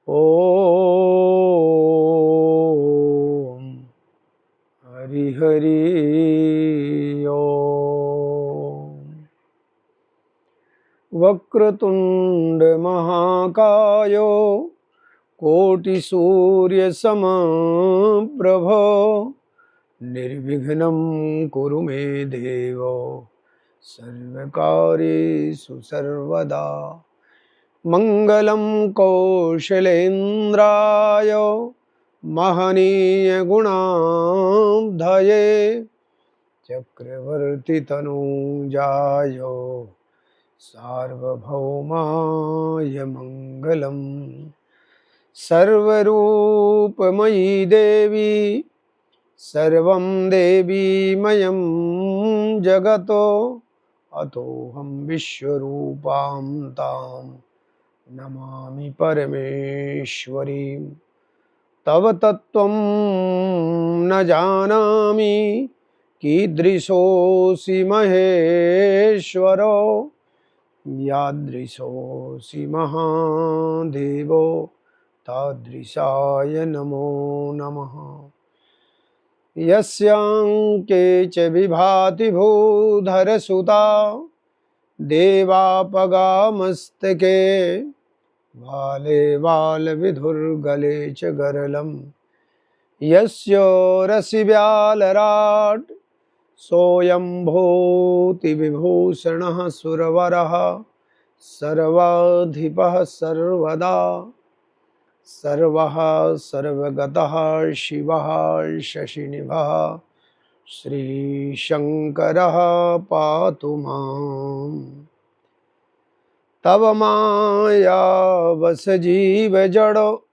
ओम हरि हरि ओम। वक्रतुंड महाकायो कोटि सूर्य समप्रभ निर्विघ्नं कुरु मे देव सर्वकार्येषु सर्वदा। मंगलम कौशलेन्द्राय महनीय गुणाब्धये चक्रवर्ती तनूजाय सार्वभौमाय मंगलम। सर्वरूपमयी देवी सर्वं देवीमयं जगतो अतोऽहं विश्वरूपां तां नमामि परमेश्वरीं। तव तत्त्वं न जानामि कीदृशोऽसि महेश्वरो यादृशोऽसि महादेवो तादृशाय नमो नमः। यस्यांके च विभाति भूधरसुता देवापगामस्तके भाले बालविधुर्गले च गरलं यस्य रसिव्यालराट् सोऽयं विभूषणः सुरवरः सर्वाधिपः सर्वदा सर्वः सर्वगतः शिवः शशिनिभः श्रीशङ्करः पातु माम्। तव माया बस जीव जड़ो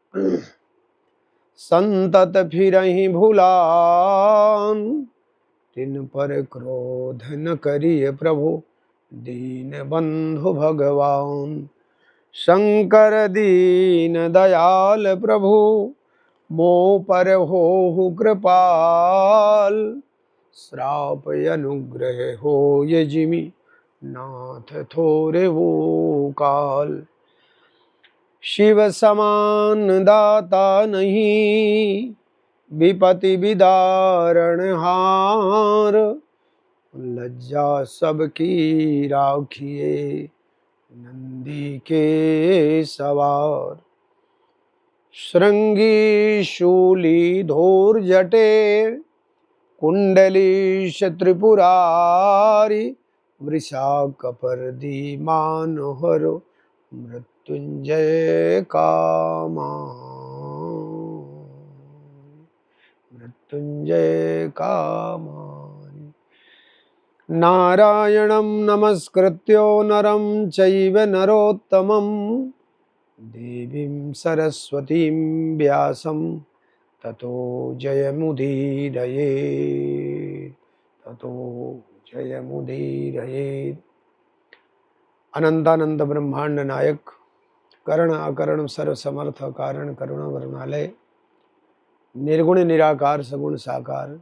संतत फिरहि भुलान तिन पर क्रोध न करिय प्रभु दीन बंधु भगवान। शंकर दीन दयाल प्रभु मो पर होहु कृपाल श्राप अनुग्रह हो ये जिमि नाथ थोरे वो काल। शिव समान दाता नहीं विपति विदारण हार लज्जा सबकी राखिए नंदी के सवार। श्रृंगी शूली धूर जटे कुंडली त्रिपुरारी वृषाकपर्दी मानोहर मृत्युंजय कामा मृत्युंजय कामानि। नारायणं नमस्कृत्यो नरं चैव नरोत्तमं देवीं सरस्वतीं व्यासं ततो जयमुदीरयेत् ततो जयमुदीरयेत्। अनंतानंत ब्रह्मांड नायक करण अकरण सर्व समर्थ कारण करुणा वरणालय निर्गुण निराकार सगुण साकार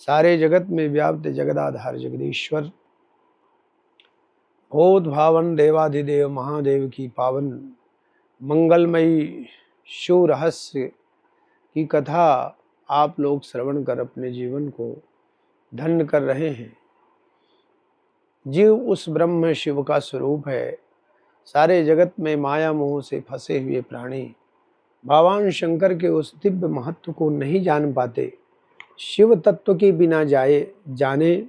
सारे जगत में व्याप्त जगदाधार जगदीश्वर भूत भावन देवाधिदेव महादेव की पावन मंगलमयी शिव रहस्य की कथा आप लोग श्रवण कर अपने जीवन को धन्य कर रहे हैं। जीव उस ब्रह्म शिव का स्वरूप है। सारे जगत में माया मोह से फंसे हुए प्राणी भगवान शंकर के उस दिव्य महत्व को नहीं जान पाते। शिव तत्व के बिना जाने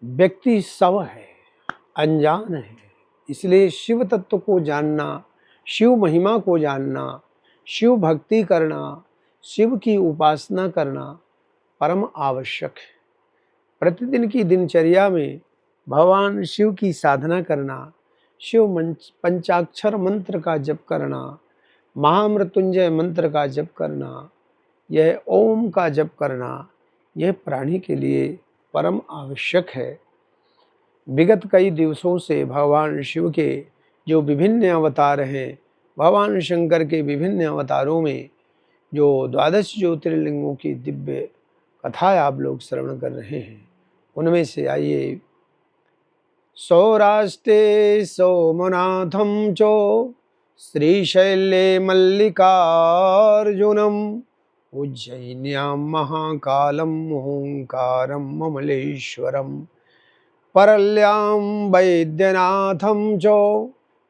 व्यक्ति सव है, अनजान है। इसलिए शिव तत्व को जानना, शिव महिमा को जानना, शिव भक्ति करना, शिव की उपासना करना परम आवश्यक है। प्रतिदिन की दिनचर्या में भगवान शिव की साधना करना, शिव पंचाक्षर मंत्र का जप करना, महामृत्युंजय मंत्र का जप करना, यह ओम का जप करना, यह प्राणी के लिए परम आवश्यक है। विगत कई दिवसों से भगवान शिव के जो विभिन्न अवतार हैं, भगवान शंकर के विभिन्न अवतारों में जो 12 ज्योतिर्लिंगों की दिव्य कथाएं आप लोग श्रवण कर रहे हैं, उनमें से आइए सौराष्ट्रे सोमनाथम चो श्रीशैले मल्लिकार्जुनम उज्जयिन्यां महाकालं ओंकारं ममलेश्वरम परल्यां वैद्यनाथं च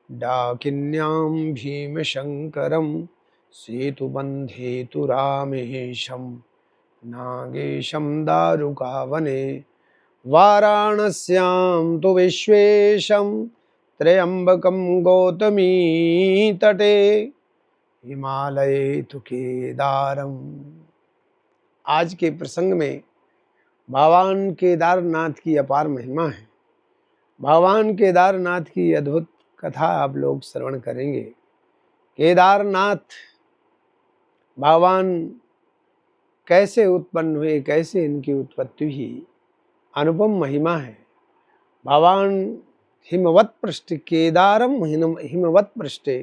डाकिन्यां भीमशंकरं सेतुबन्धे तु रामेशं नागेशं दारुकावने वाराणस्यां तु विश्वेशं त्र्यंबकं गौतमी तटे हिमालये तु केदारम। आज के प्रसंग में भगवान केदारनाथ की अपार महिमा है। भगवान केदारनाथ की अद्भुत कथा आप लोग श्रवण करेंगे। केदारनाथ भगवान कैसे उत्पन्न हुए, कैसे इनकी उत्पत्ति हुई, अनुपम महिमा है। भगवान हिमवत पृष्ठे केदारम हिमवत पृष्ठे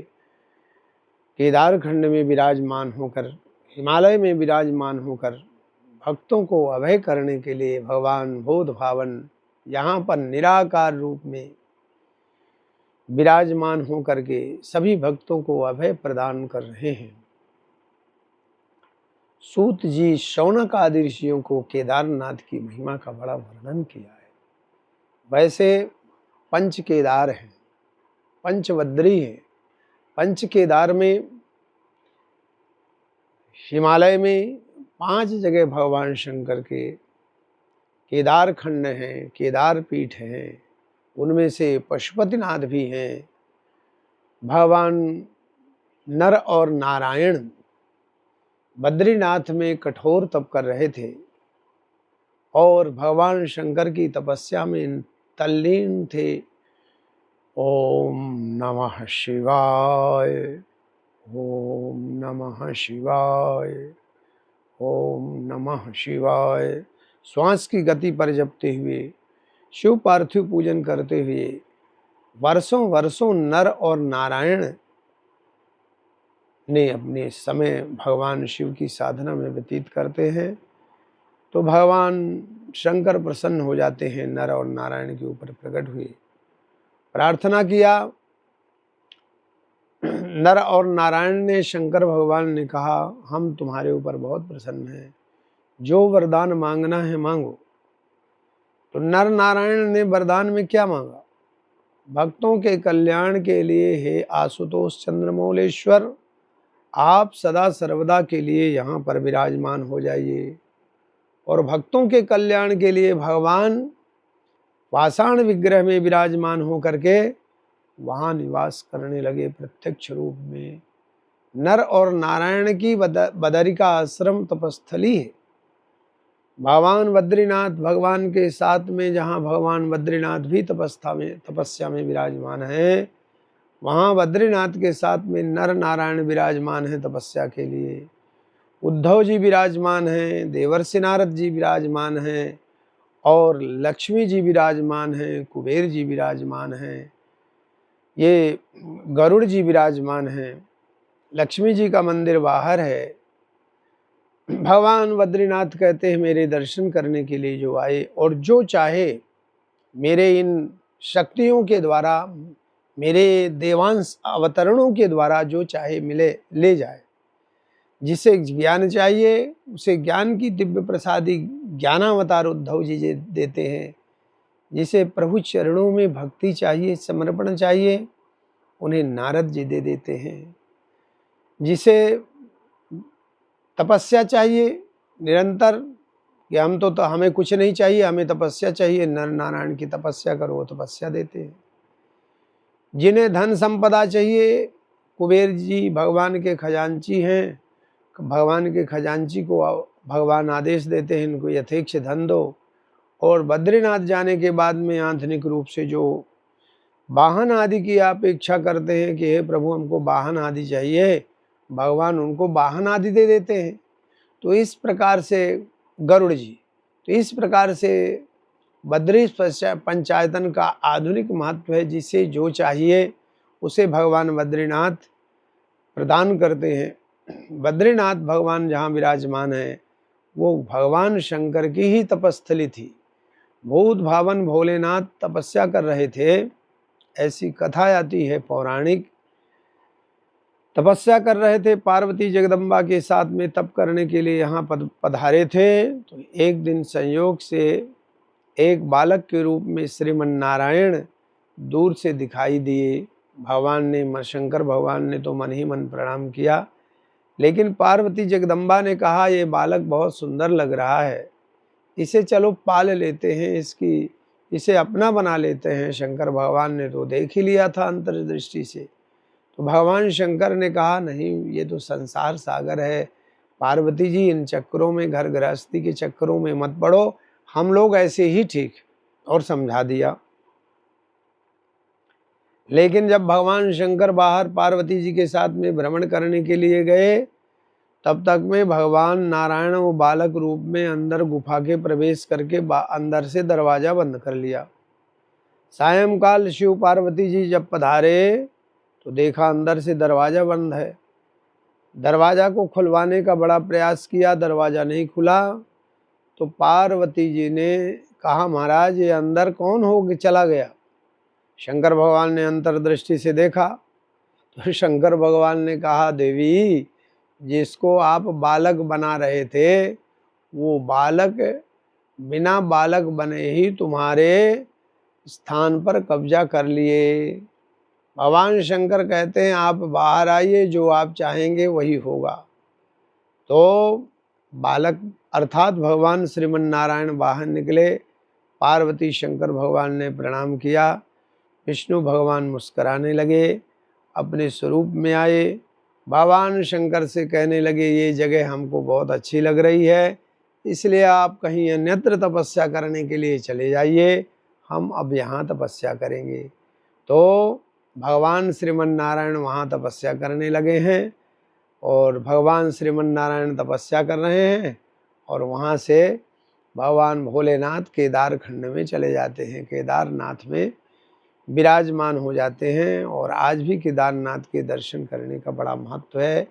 केदार खंड में विराजमान होकर, हिमालय में विराजमान होकर भक्तों को अभय करने के लिए भगवान बोध भावन यहाँ पर निराकार रूप में विराजमान होकर के सभी भक्तों को अभय प्रदान कर रहे हैं। सूत जी शौनक आदि ऋषियों को केदारनाथ की महिमा का बड़ा वर्णन किया है। वैसे पंच केदार हैं, पंचवद्री हैं। पंच केदार में हिमालय में 5 जगह भगवान शंकर के केदार खंड हैं, केदार पीठ हैं। उनमें से पशुपतिनाथ भी हैं। भगवान नर और नारायण बद्रीनाथ में कठोर तप कर रहे थे और भगवान शंकर की तपस्या में तल्लीन थे। ओम नमः शिवाय, ओम नमः शिवाय, ओम नमः शिवाय। श्वास की गति पर जपते हुए, शिव पार्थिव पूजन करते हुए वर्षों वर्षों नर और नारायण ने अपने समय भगवान शिव की साधना में व्यतीत करते हैं। तो भगवान शंकर प्रसन्न हो जाते हैं, नर और नारायण के ऊपर प्रकट हुए, प्रार्थना किया। नर और नारायण ने शंकर भगवान ने कहा, हम तुम्हारे ऊपर बहुत प्रसन्न हैं, जो वरदान मांगना है मांगो। तो नर नारायण ने वरदान में क्या मांगा? भक्तों के कल्याण के लिए हे आशुतोष चंद्रमौलेश्वर, आप सदा सर्वदा के लिए यहाँ पर विराजमान हो जाइए। और भक्तों के कल्याण के लिए भगवान पाषाण विग्रह में विराजमान होकर के वहाँ निवास करने लगे प्रत्यक्ष रूप में। नर और नारायण की बदरिका आश्रम तपस्थली है। भगवान बद्रीनाथ भगवान के साथ में, जहाँ भगवान बद्रीनाथ भी तपस्या में विराजमान है, वहाँ बद्रीनाथ के साथ में नर नारायण विराजमान है तपस्या के लिए। उद्धव जी विराजमान हैं, देवर्षि नारद जी विराजमान हैं, और लक्ष्मी जी विराजमान हैं, कुबेर जी विराजमान हैं, ये गरुड़ जी विराजमान हैं। लक्ष्मी जी का मंदिर बाहर है। भगवान बद्रीनाथ कहते हैं, मेरे दर्शन करने के लिए जो आए और जो चाहे मेरे इन शक्तियों के द्वारा, मेरे देवांश अवतरणों के द्वारा जो चाहे मिले ले जाए। जिसे ज्ञान चाहिए उसे ज्ञान की दिव्य प्रसादी ज्ञानावतार उद्धव जी देते हैं। जिसे प्रभु चरणों में भक्ति चाहिए, समर्पण चाहिए, उन्हें नारद जी दे देते हैं। जिसे तपस्या चाहिए निरंतर, कि हम तो हमें कुछ नहीं चाहिए, हमें तपस्या चाहिए, नर नारायण की तपस्या करो, वो तपस्या देते हैं। जिन्हें धन संपदा चाहिए, कुबेर जी भगवान के खजांची हैं, भगवान के खजांची को भगवान आदेश देते हैं, इनको यथेच्छ धन दो। और बद्रीनाथ जाने के बाद में आंतरिक रूप से जो वाहन आदि की अपेक्षा करते हैं कि हे प्रभु हमको वाहन आदि चाहिए, भगवान उनको वाहन आदि दे देते हैं। तो इस प्रकार से गरुड़ जी, तो इस प्रकार से बद्री पंचायतन का आधुनिक महत्व है। जिसे जो चाहिए उसे भगवान बद्रीनाथ प्रदान करते हैं। बद्रीनाथ भगवान जहाँ विराजमान है वो भगवान शंकर की ही तपस्थली थी। भूत भावन भोलेनाथ तपस्या कर रहे थे, ऐसी कथा आती है पौराणिक। तपस्या कर रहे थे, पार्वती जगदम्बा के साथ में तप करने के लिए यहाँ पधारे थे। तो एक दिन संयोग से एक बालक के रूप में श्रीमन नारायण दूर से दिखाई दिए। भगवान ने, शंकर भगवान ने तो मन ही मन प्रणाम किया, लेकिन पार्वती जगदम्बा ने कहा ये बालक बहुत सुंदर लग रहा है, इसे चलो पाल लेते हैं, इसे अपना बना लेते हैं। शंकर भगवान ने तो देख ही लिया था अंतर्दृष्टि से। तो भगवान शंकर ने कहा नहीं, ये तो संसार सागर है, पार्वती जी इन चक्करों में, घर गृहस्थी के चक्करों में मत पड़ो, हम लोग ऐसे ही ठीक, और समझा दिया। लेकिन जब भगवान शंकर बाहर पार्वती जी के साथ में भ्रमण करने के लिए गए, तब तक में भगवान नारायण वो बालक रूप में अंदर गुफा के प्रवेश करके अंदर से दरवाजा बंद कर लिया। सायंकाल शिव पार्वती जी जब पधारे तो देखा अंदर से दरवाजा बंद है। दरवाजा को खुलवाने का बड़ा प्रयास किया, दरवाजा नहीं खुला। तो पार्वती जी ने कहा महाराज ये अंदर कौन हो चला गया। शंकर भगवान ने अंतर्दृष्टि से देखा तो शंकर भगवान ने कहा देवी, जिसको आप बालक बना रहे थे वो बालक बिना बालक बने ही तुम्हारे स्थान पर कब्जा कर लिए। भगवान शंकर कहते हैं आप बाहर आइए, जो आप चाहेंगे वही होगा। तो बालक अर्थात भगवान श्रीमन नारायण बाहर निकले। पार्वती शंकर भगवान ने प्रणाम किया। विष्णु भगवान मुस्कुराने लगे, अपने स्वरूप में आए। भगवान शंकर से कहने लगे ये जगह हमको बहुत अच्छी लग रही है, इसलिए आप कहीं अन्यत्र तपस्या करने के लिए चले जाइए, हम अब यहाँ तपस्या करेंगे। तो भगवान श्रीमन नारायण वहाँ तपस्या करने लगे हैं, और भगवान श्रीमन नारायण तपस्या कर रहे हैं, और वहाँ से भगवान भोलेनाथ केदार खंड में चले जाते हैं, केदारनाथ में विराजमान हो जाते हैं। और आज भी केदारनाथ के दर्शन करने का बड़ा महत्व है।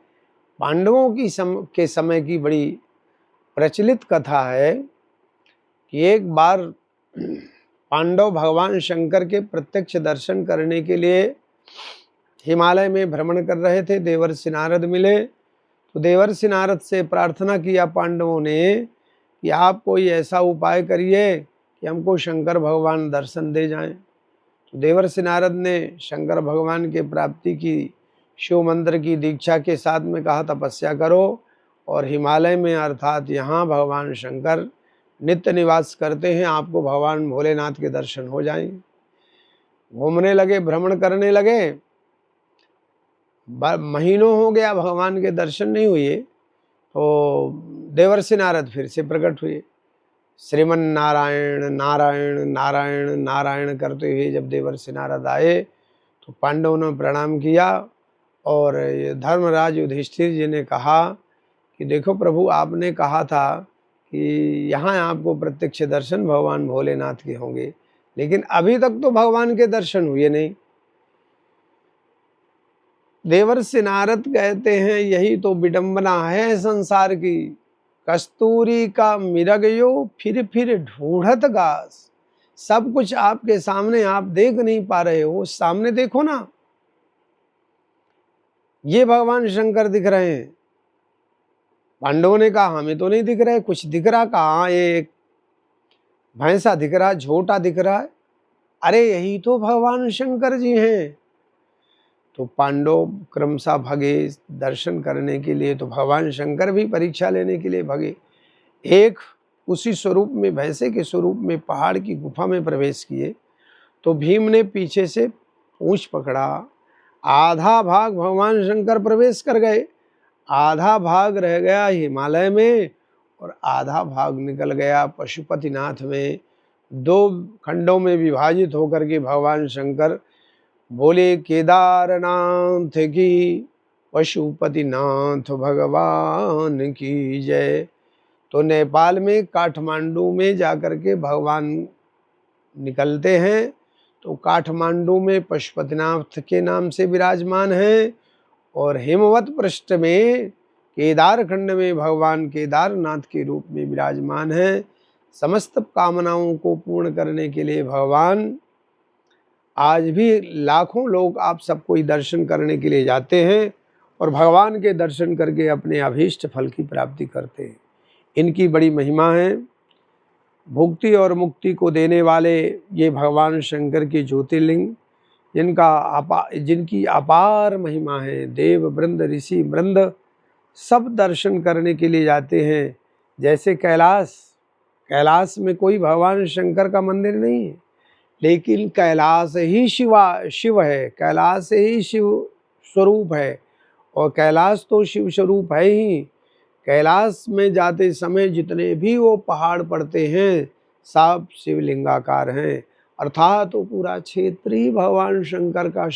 पांडवों के समय की बड़ी प्रचलित कथा है कि एक बार पांडव भगवान शंकर के प्रत्यक्ष दर्शन करने के लिए हिमालय में भ्रमण कर रहे थे। देवर्षि नारद मिले, तो देवर्षि नारद से प्रार्थना किया पांडवों ने कि आप कोई ऐसा उपाय करिए कि हमको शंकर भगवान दर्शन दे जाएं। तो देवर्षि नारद ने शंकर भगवान के प्राप्ति की, शिव मंत्र की दीक्षा के साथ में कहा तपस्या करो, और हिमालय में अर्थात यहाँ भगवान शंकर नित्य निवास करते हैं, आपको भगवान भोलेनाथ के दर्शन हो जाएंगे। घूमने लगे, भ्रमण करने लगे, महीनों हो गया भगवान के दर्शन नहीं हुए। तो देवर्षि नारद फिर से प्रकट हुए। श्रीमन नारायण नारायण नारायण नारायण करते हुए जब देवर्षि नारद आए तो पांडवों ने प्रणाम किया, और धर्मराज युधिष्ठिर जी ने कहा कि देखो प्रभु, आपने कहा था कि यहाँ आपको प्रत्यक्ष दर्शन भगवान भोलेनाथ के होंगे, लेकिन अभी तक तो भगवान के दर्शन हुए नहीं। देवर्षि नारद कहते हैं यही तो विडंबना है संसार की, कस्तूरी का मिरगयो फिर ढूंढत घास। सब कुछ आपके सामने, आप देख नहीं पा रहे हो, सामने देखो ना। ये भगवान शंकर दिख रहे हैं। पांडवों ने कहा हमें तो नहीं दिख रहे, कुछ दिख रहा। कहाँ, ये एक भैंसा दिख रहा, झोटा दिख रहा है। अरे यही तो भगवान शंकर जी हैं। तो पांडव क्रमशः भगे दर्शन करने के लिए। तो भगवान शंकर भी परीक्षा लेने के लिए भगे। एक उसी स्वरूप में, भैंसे के स्वरूप में पहाड़ की गुफा में प्रवेश किए। तो भीम ने पीछे से पूंछ पकड़ा। आधा भाग भगवान शंकर प्रवेश कर गए, आधा भाग रह गया हिमालय में, और आधा भाग निकल गया पशुपतिनाथ में। दो खंडों में विभाजित होकर के भगवान शंकर बोले केदारनाथ की, पशुपतिनाथ भगवान की जय। तो नेपाल में काठमांडू में जाकर के भगवान निकलते हैं। तो काठमांडू में पशुपतिनाथ के नाम से विराजमान हैं, और हिमवत पृष्ठ में केदार खंड में भगवान केदारनाथ के रूप में विराजमान हैं। समस्त कामनाओं को पूर्ण करने के लिए भगवान आज भी लाखों लोग आप सबको दर्शन करने के लिए जाते हैं, और भगवान के दर्शन करके अपने अभीष्ट फल की प्राप्ति करते हैं। इनकी बड़ी महिमा है। भुक्ति और मुक्ति को देने वाले ये भगवान शंकर के ज्योतिर्लिंग, जिनकी अपार महिमा है। देव वृंद, ऋषि वृंद सब दर्शन करने के लिए जाते हैं। जैसे कैलाश में कोई भगवान शंकर का मंदिर नहीं है, लेकिन कैलाश ही शिव है, कैलाश ही शिव स्वरूप है, और कैलाश तो शिव स्वरूप है ही। कैलाश में जाते समय जितने भी वो पहाड़ पड़ते हैं सब शिवलिंगाकार हैं, अर्थात तो पूरा क्षेत्र ही भगवान शंकर का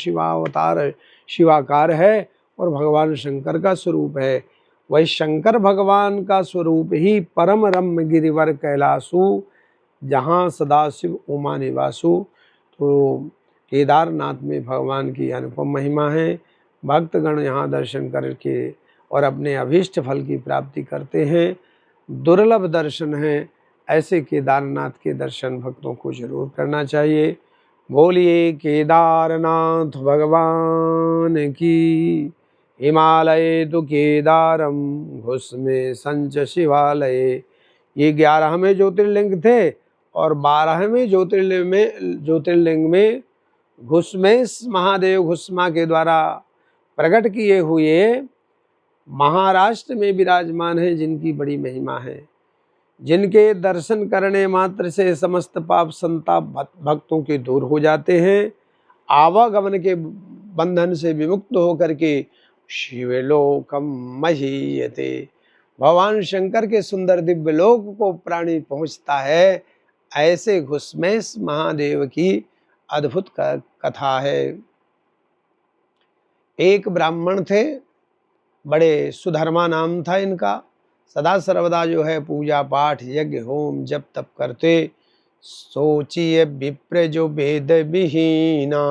शिवाकार है और भगवान शंकर का स्वरूप है। वही शंकर भगवान का स्वरूप ही परम रम्य गिरिवर कैलासु, जहाँ सदाशिव उमा निवासु। तो केदारनाथ में भगवान की अनुपम महिमा है। भक्तगण यहाँ दर्शन करके और अपने अभीष्ट फल की प्राप्ति करते हैं। दुर्लभ दर्शन है, ऐसे केदारनाथ के दर्शन भक्तों को जरूर करना चाहिए। बोलिए केदारनाथ भगवान की। हिमालय तो केदारम घुस्मे संच शिवालय। ये 11वें ज्योतिर्लिंग थे और 12वें ज्योतिर्लिंग में घुस्मेश महादेव घुस्मा के द्वारा प्रकट किए हुए महाराष्ट्र में विराजमान है, जिनकी बड़ी महिमा है, जिनके दर्शन करने मात्र से समस्त पाप संताप भक्तों के दूर हो जाते हैं। आवागमन के बंधन से विमुक्त होकर के शिवलोकम महीयते, भगवान शंकर के सुंदर दिव्य लोक को प्राणी पहुंचता है। ऐसे घुस्मेश महादेव की अद्भुत कथा है। एक ब्राह्मण थे, बड़े सुधर्मा नाम था इनका। सदा सर्वदा जो है पूजा पाठ यज्ञ होम जप तप करते। सोचिए विप्र जो वेद विहीना,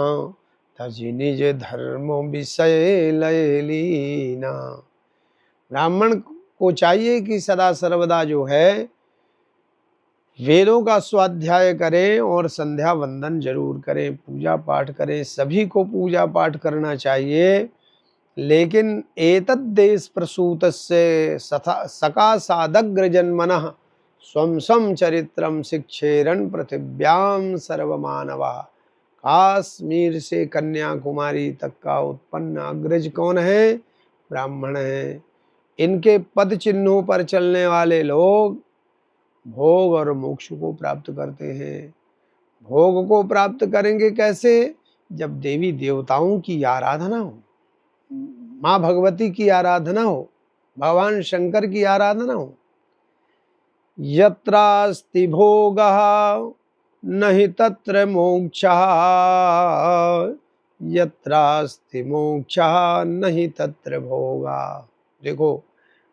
तजी निज धर्म विषय लय लीना। ब्राह्मण को चाहिए कि सदा सर्वदा जो है वेदों का स्वाध्याय करें और संध्या वंदन जरूर करें, पूजा पाठ करें। सभी को पूजा पाठ करना चाहिए, लेकिन एतद्देश प्रसूतस्य सका सादग्र जन्मनः स्वं स्वं चरित्रम शिक्षेरन पृथिव्याम सर्वमानवा। काश्मीर से कन्याकुमारी तक का उत्पन्न अग्रज कौन है? ब्राह्मण है। इनके पद चिन्हों पर चलने वाले लोग भोग और मोक्ष को प्राप्त करते हैं। भोग को प्राप्त करेंगे कैसे? जब देवी देवताओं की आराधना हो, माँ भगवती की आराधना हो, भगवान शंकर की आराधना हो। यत्रास्ति भोगः नहि तत्र मोक्षः, यत्रास्ति मोक्षः नहि तत्र भोगः। देखो,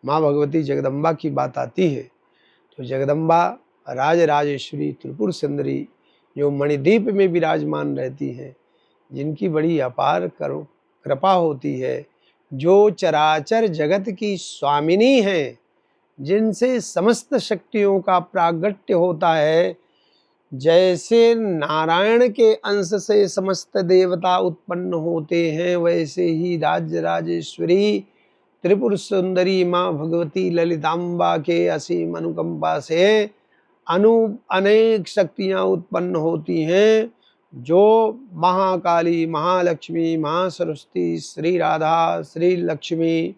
माँ भगवती जगदम्बा की बात आती है तो जगदम्बा राजराजेश्वरी त्रिपुर सुंदरी जो मणिद्वीप में विराजमान रहती हैं, जिनकी बड़ी अपार कृपा होती है, जो चराचर जगत की स्वामिनी है, जिनसे समस्त शक्तियों का प्रागट्य होता है। जैसे नारायण के अंश से समस्त देवता उत्पन्न होते हैं, वैसे ही राजराजेश्वरी त्रिपुर सुंदरी माँ भगवती ललिताम्बा के असीम अनुकंपा से अनेक शक्तियाँ उत्पन्न होती हैं, जो महाकाली, महालक्ष्मी, महासरस्वती, श्री राधा, श्री लक्ष्मी,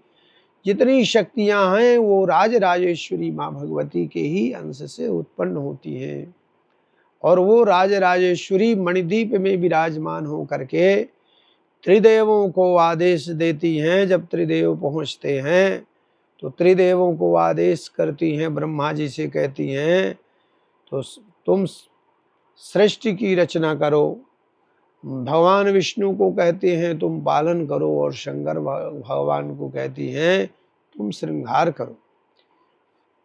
जितनी शक्तियाँ हैं वो राजराजेश्वरी माँ भगवती के ही अंश से उत्पन्न होती हैं। और वो राजराजेश्वरी मणिद्वीप में विराजमान हो करके त्रिदेवों को आदेश देती हैं। जब त्रिदेव पहुँचते हैं तो त्रिदेवों को आदेश करती हैं, ब्रह्मा जी से कहती हैं तो तुम सृष्टि की रचना करो। भगवान विष्णु को कहते हैं तुम पालन करो, और शंकर भगवान को कहती हैं तुम श्रृंगार करो।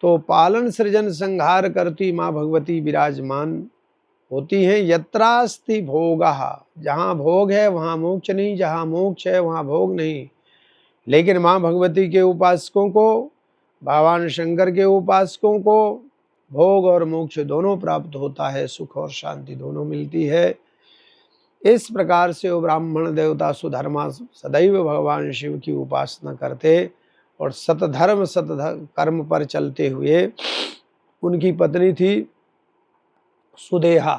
तो पालन सृजन संहार करती माँ भगवती विराजमान होती हैं। यत्रास्ति भोगः, जहाँ भोग है वहाँ मोक्ष नहीं, जहाँ मोक्ष है वहाँ भोग नहीं। लेकिन माँ भगवती के उपासकों को, भगवान शंकर के उपासकों को भोग और मोक्ष दोनों प्राप्त होता है, सुख और शांति दोनों मिलती है। इस प्रकार से वो ब्राह्मण देवता सुधर्मा सदैव भगवान शिव की उपासना करते और सतधर्म कर्म पर चलते हुए उनकी पत्नी थी सुदेहा।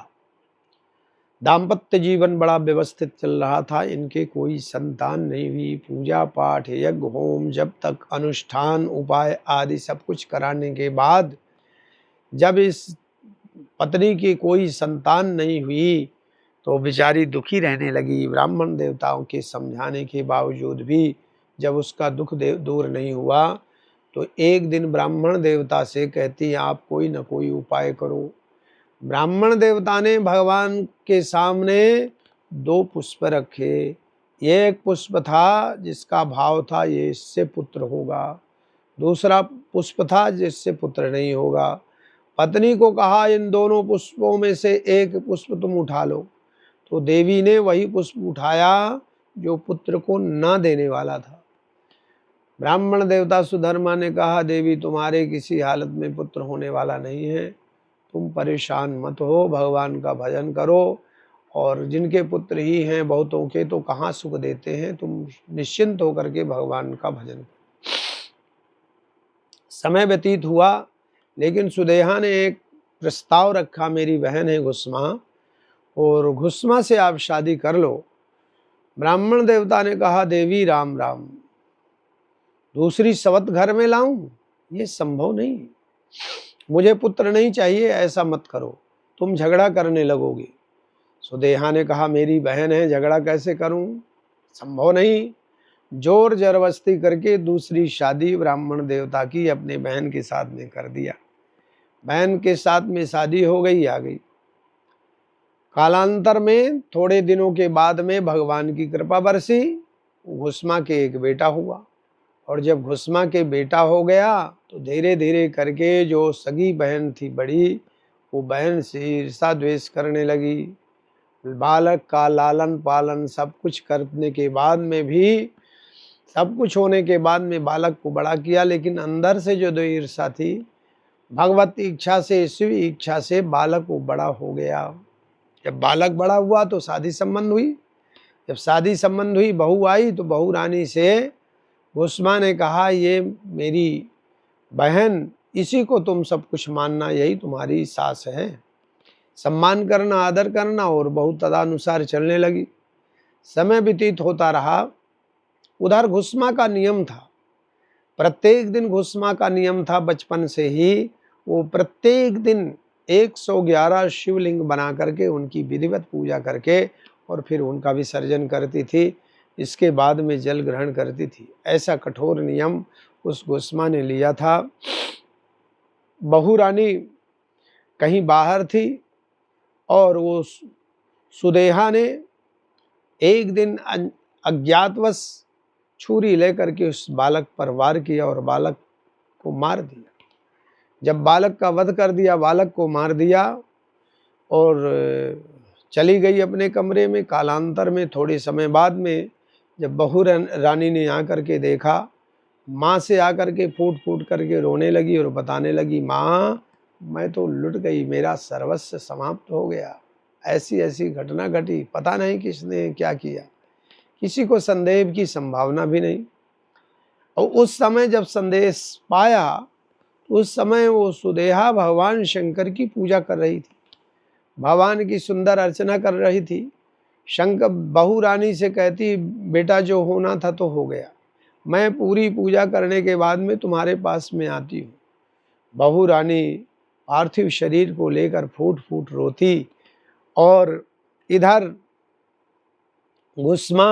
दाम्पत्य जीवन बड़ा व्यवस्थित चल रहा था। इनके कोई संतान नहीं हुई। पूजा पाठ यज्ञ होम जब तक अनुष्ठान उपाय आदि सब कुछ कराने के बाद जब इस पत्नी की कोई संतान नहीं हुई तो बेचारी दुखी रहने लगी। ब्राह्मण देवताओं के समझाने के बावजूद भी जब उसका दुख दूर नहीं हुआ तो एक दिन ब्राह्मण देवता से कहती, आप कोई न कोई उपाय करो। ब्राह्मण देवता ने भगवान के सामने 2 पुष्प रखे। एक पुष्प था जिसका भाव था ये इससे पुत्र होगा, दूसरा पुष्प था जिससे पुत्र नहीं होगा। पत्नी को कहा इन दोनों पुष्पों में से एक पुष्प तुम उठा लो। तो देवी ने वही पुष्प उठाया जो पुत्र को न देने वाला था। ब्राह्मण देवता सुधर्मा ने कहा, देवी तुम्हारे किसी हालत में पुत्र होने वाला नहीं है, तुम परेशान मत हो, भगवान का भजन करो। और जिनके पुत्र ही हैं बहुतों के तो कहाँ सुख देते हैं, तुम निश्चिंत होकर के भगवान का भजन करो। समय व्यतीत हुआ, लेकिन सुदेहा ने एक प्रस्ताव रखा, मेरी बहन है घुस्मा और घुस्मा से आप शादी कर लो। ब्राह्मण देवता ने कहा, देवी राम राम, दूसरी सवत घर में लाऊं? ये संभव नहीं, मुझे पुत्र नहीं चाहिए, ऐसा मत करो, तुम झगड़ा करने लगोगे। सुदेहा ने कहा, मेरी बहन है, झगड़ा कैसे करूं, संभव नहीं। जोर जबरदस्ती करके दूसरी शादी ब्राह्मण देवता की अपने बहन के साथ में कर दिया। बहन के साथ में शादी हो गई, आ गई। कालांतर में थोड़े दिनों के बाद में भगवान की कृपा बरसी, घुस्मा के एक बेटा हुआ। और जब घुस्मा के बेटा हो गया तो धीरे धीरे करके जो सगी बहन थी बड़ी, वो बहन से ईर्षा द्वेष करने लगी। बालक का लालन पालन सब कुछ करने के बाद में भी, सब कुछ होने के बाद में बालक को बड़ा किया, लेकिन अंदर से जो दो ईर्षा थी, भगवत इच्छा से शिव इच्छा से बालक वो बड़ा हो गया। जब बालक बड़ा हुआ तो शादी संबंध हुई। जब शादी संबंध हुई, बहू आई, तो बहू रानी से घुस्मा ने कहा, ये मेरी बहन, इसी को तुम सब कुछ मानना, यही तुम्हारी सास है, सम्मान करना, आदर करना। और बहू तदानुसार चलने लगी। समय व्यतीत होता रहा। उधर घुस्मा का नियम था, प्रत्येक दिन घुस्मा का नियम था बचपन से ही, वो प्रत्येक दिन 111 शिवलिंग बना करके उनकी विधिवत पूजा करके और फिर उनका विसर्जन करती थी। इसके बाद में जल ग्रहण करती थी। ऐसा कठोर नियम उस घुस्मा ने लिया था। बहू रानी कहीं बाहर थी और वो सुदेहा ने एक दिन अज्ञातवश छुरी लेकर के उस बालक पर वार किया और बालक को मार दिया। जब बालक का वध कर दिया, बालक को मार दिया और चली गई अपने कमरे में। कालांतर में थोड़े समय बाद में जब बहू रानी ने आकर के देखा, माँ से आकर के फूट फूट करके रोने लगी और बताने लगी, माँ मैं तो लुट गई, मेरा सर्वस्व समाप्त हो गया, ऐसी ऐसी घटना घटी, पता नहीं किसने क्या किया, किसी को संदेह की संभावना भी नहीं। और उस समय जब संदेश पाया, उस समय वो सुदेहा भगवान शंकर की पूजा कर रही थी, भगवान की सुंदर अर्चना कर रही थी। शंकर बहू रानी से कहती, बेटा जो होना था तो हो गया, मैं पूरी पूजा करने के बाद में तुम्हारे पास में आती हूँ। बहू रानी पार्थिव शरीर को लेकर फूट फूट रोती और इधर घुस्मा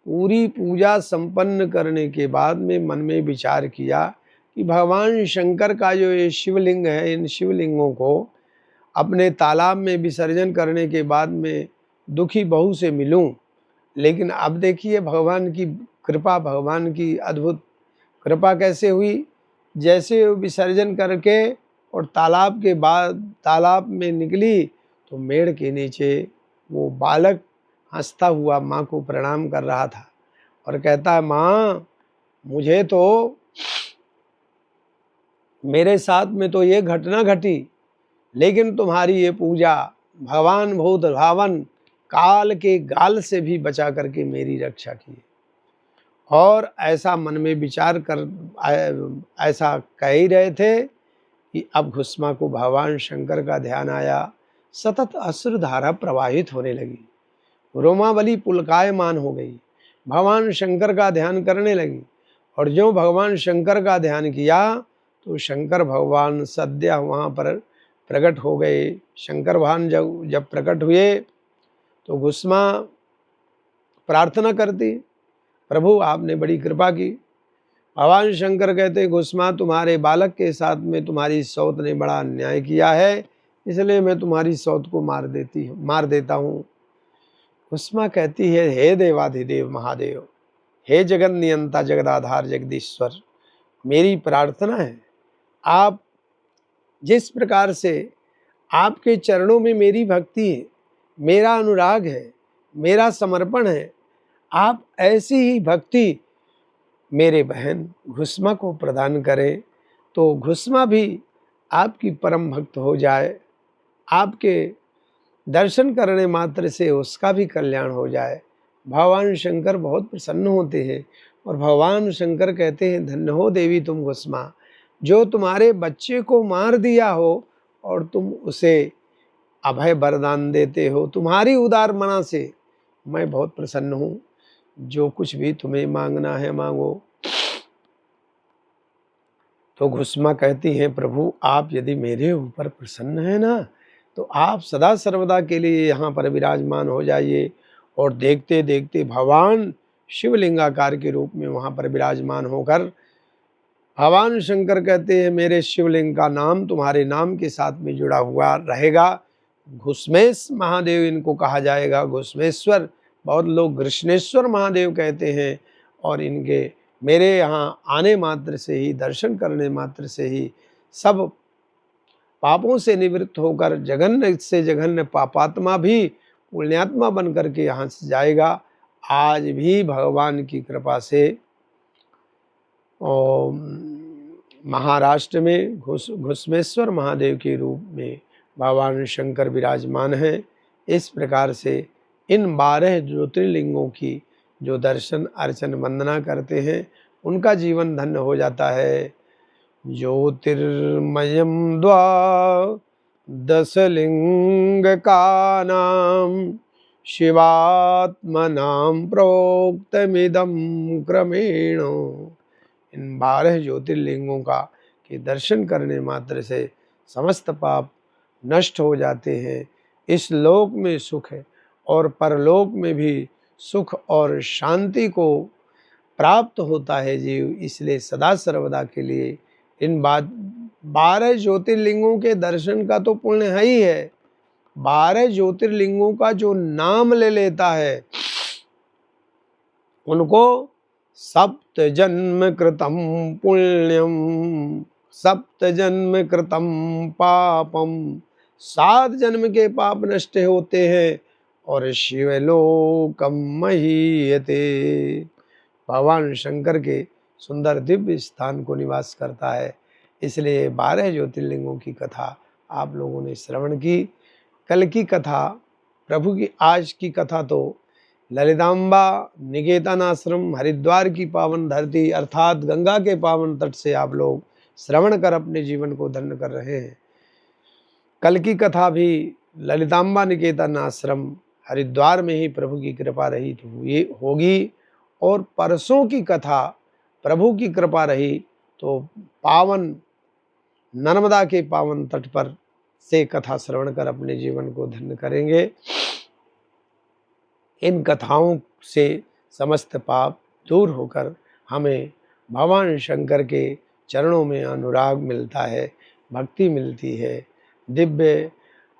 पूरी पूजा संपन्न करने के बाद में मन में विचार किया कि भगवान शंकर का जो ये शिवलिंग है, इन शिवलिंगों को अपने तालाब में विसर्जन करने के बाद में दुखी बहू से मिलूं। लेकिन अब देखिए भगवान की कृपा, भगवान की अद्भुत कृपा कैसे हुई। जैसे विसर्जन करके और तालाब के बाद तालाब में निकली तो मेड़ के नीचे वो बालक हंसता हुआ माँ को प्रणाम कर रहा था और कहता है, माँ मुझे तो, मेरे साथ में तो ये घटना घटी, लेकिन तुम्हारी ये पूजा भगवान भूत भावन काल के गाल से भी बचा करके मेरी रक्षा की। और ऐसा मन में विचार कर ऐसा कह ही रहे थे कि अब घुस्मा को भगवान शंकर का ध्यान आया। सतत अश्रुधारा प्रवाहित होने लगी, रोमावली पुलकायमान हो गई, भगवान शंकर का ध्यान करने लगी। और जो भगवान शंकर का ध्यान किया तो शंकर भगवान सद्य वहाँ पर प्रकट हो गए। शंकर भगवान जब प्रकट हुए तो घुस्मा प्रार्थना करती, प्रभु आपने बड़ी कृपा की। भगवान शंकर कहते, घुस्मा तुम्हारे बालक के साथ में तुम्हारी सौत ने बड़ा अन्याय किया है, इसलिए मैं तुम्हारी सौत को मार देता हूँ। घुस्मा कहती है, हे देवाधिदेव महादेव, हे जगन नियंता जगदाधार जगदीश्वर, मेरी प्रार्थना है, आप जिस प्रकार से आपके चरणों में मेरी भक्ति है, मेरा अनुराग है, मेरा समर्पण है, आप ऐसी ही भक्ति मेरे बहन घुस्मा को प्रदान करें तो घुस्मा भी आपकी परम भक्त हो जाए, आपके दर्शन करने मात्र से उसका भी कल्याण हो जाए। भगवान शंकर बहुत प्रसन्न होते हैं और भगवान शंकर कहते हैं, धन्य हो देवी तुम घुस्मा, जो तुम्हारे बच्चे को मार दिया हो और तुम उसे अभय वरदान देते हो। तुम्हारी उदार मना से मैं बहुत प्रसन्न हूँ, जो कुछ भी तुम्हें मांगना है मांगो। तो घुस्मा कहती हैं, प्रभु आप यदि मेरे ऊपर प्रसन्न हैं ना, तो आप सदा सर्वदा के लिए यहाँ पर विराजमान हो जाइए। और देखते देखते भगवान शिवलिंगाकार के रूप में वहाँ पर विराजमान होकर भगवान शंकर कहते हैं, मेरे शिवलिंग का नाम तुम्हारे नाम के साथ में जुड़ा हुआ रहेगा। घुस्मेश महादेव इनको कहा जाएगा, घुस्मेश्वर। बहुत लोग कृष्णेश्वर महादेव कहते हैं। और इनके मेरे यहाँ आने मात्र से ही, दर्शन करने मात्र से ही सब पापों से निवृत्त होकर जघन्य से जघन्य पापात्मा भी पुण्यात्मा बन करके यहाँ से जाएगा। आज भी भगवान की कृपा से महाराष्ट्र में घुस्मेश्वर महादेव के रूप में भगवान शंकर विराजमान हैं। इस प्रकार से इन 12 ज्योतिर्लिंगों की जो दर्शन अर्चन वंदना करते हैं उनका जीवन धन्य हो जाता है। ज्योतिर्मयम द्वादशलिंग का नाम शिवात्मनाम प्रोक्तमिदं क्रमेण। इन 12 ज्योतिर्लिंगों का के दर्शन करने मात्र से समस्त पाप नष्ट हो जाते हैं। इस लोक में सुख है और परलोक में भी सुख और शांति को प्राप्त होता है जीव। इसलिए सदा सर्वदा के लिए इन 12 ज्योतिर्लिंगों के दर्शन का तो पुण्य है ही है। 12 ज्योतिर्लिंगों का जो नाम ले लेता है उनको सप्त जन्म कृतम पुण्यम सप्त जन्म कृतम पापम, 7 जन्म के पाप नष्ट होते हैं और शिवलोकम महीयते, भगवान शंकर के सुंदर दिव्य स्थान को निवास करता है। इसलिए 12 ज्योतिर्लिंगों की कथा आप लोगों ने श्रवण की। कल की कथा प्रभु की, आज की कथा तो ललितांबा निकेतन आश्रम हरिद्वार की पावन धरती अर्थात गंगा के पावन तट से आप लोग श्रवण कर अपने जीवन को धन्य कर रहे हैं। कल की कथा भी ललितांबा निकेतन आश्रम हरिद्वार में ही प्रभु की कृपा रही तो होगी। और परसों की कथा प्रभु की कृपा रही तो पावन नर्मदा के पावन तट पर से कथा श्रवण कर अपने जीवन को धन्य करेंगे। इन कथाओं से समस्त पाप दूर होकर हमें भगवान शंकर के चरणों में अनुराग मिलता है, भक्ति मिलती है, दिव्य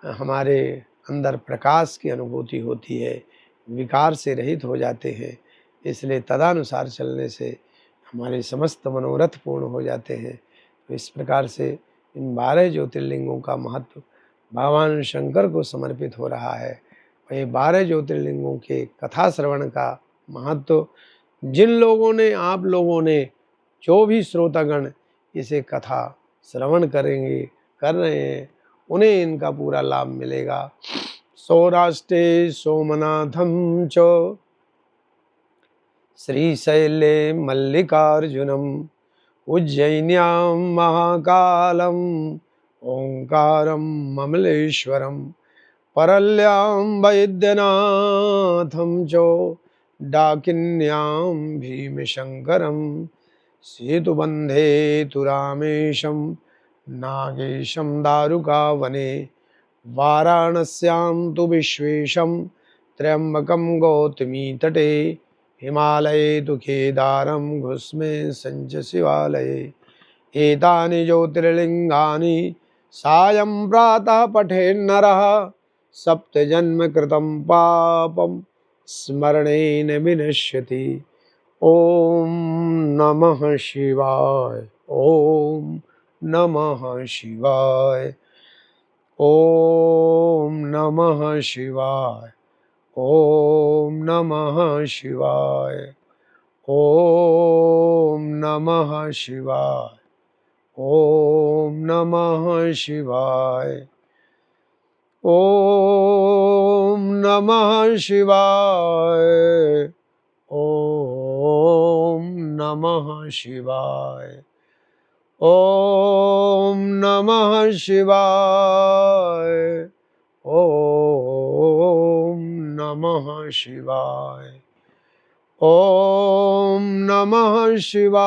हमारे अंदर प्रकाश की अनुभूति होती है, विकार से रहित हो जाते हैं। इसलिए तदानुसार चलने से हमारे समस्त मनोरथ पूर्ण हो जाते हैं। तो इस प्रकार से इन 12 ज्योतिर्लिंगों का महत्व भगवान शंकर को समर्पित हो रहा है। ये 12 ज्योतिर्लिंगों के कथा श्रवण का महत्व जिन लोगों ने, आप लोगों ने, जो भी श्रोतागण इसे कथा श्रवण करेंगे, कर रहे हैं, उन्हें इनका पूरा लाभ मिलेगा। सौराष्ट्रे सोमनाथं च श्रीशैले मल्लिकार्जुनम् उज्जयिन्यां महाकालम् ओंकारं ममलेश्वरम् परल्यां वैद्यनाथं च डाकिन्यां भीमशङ्करं सेतुबन्धे तु रामेशं नागेशं दारुकावने वाराणस्यां तु विश्वेशं त्र्यम्बकं गौतमीतटे हिमालये तु केदारं घुस्मे सञ्च शिवालये एतानि ज्योतिर्लिङ्गानि सायं प्रातः पठेन्नरः सप्तजन्मकृतं पापं स्मरणेन विनश्यति। ॐ नमः शिवाय। ॐ नमः शिवाय। ॐ नमः शिवाय। ॐ नमः शिवाय। ॐ नमः शिवाय। ॐ नमः शिवाय। ॐ नमः शिवाय। ॐ नमः शिवाय। ॐ नमः शिवाय। ॐ नमः शिवाय। ॐ नमः शिवाय।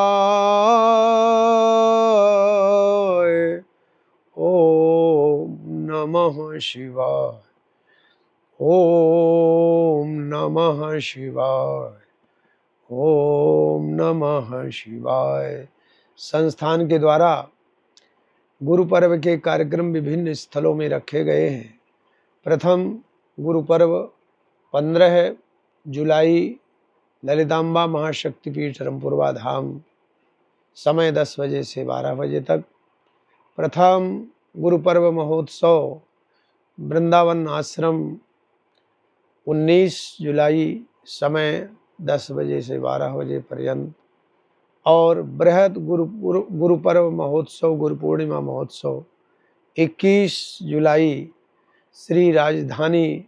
ॐ नमः शिवाय। ॐ नमः शिवाय। ॐ नमः शिवाय। संस्थान के द्वारा गुरु पर्व के कार्यक्रम विभिन्न स्थलों में रखे गए हैं। प्रथम गुरु पर्व 15 जुलाई ललितांबा महाशक्तिपीठ रामपुरवा धाम, समय 10 बजे से 12 बजे तक। प्रथम गुरु पर्व महोत्सव वृंदावन आश्रम 19 जुलाई, समय 10 बजे से 12 बजे पर्यंत। और बृहद गुरु पर्व महोत्सव गुरु पूर्णिमा महोत्सव 21 जुलाई श्री राजधानी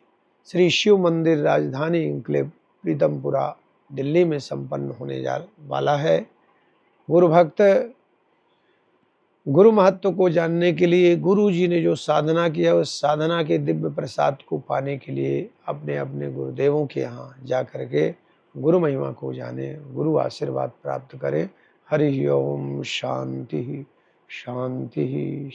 श्री शिव मंदिर राजधानी इंक्लेव प्रीतमपुरा दिल्ली में संपन्न होने वाला है। गुरु भक्त गुरु महत्व को जानने के लिए गुरु जी ने जो साधना किया उस साधना के दिव्य प्रसाद को पाने के लिए अपने अपने गुरुदेवों के यहाँ जा कर के गुरु महिमा को जाने, गुरु आशीर्वाद प्राप्त करें। हरि ओम। शांति शांति।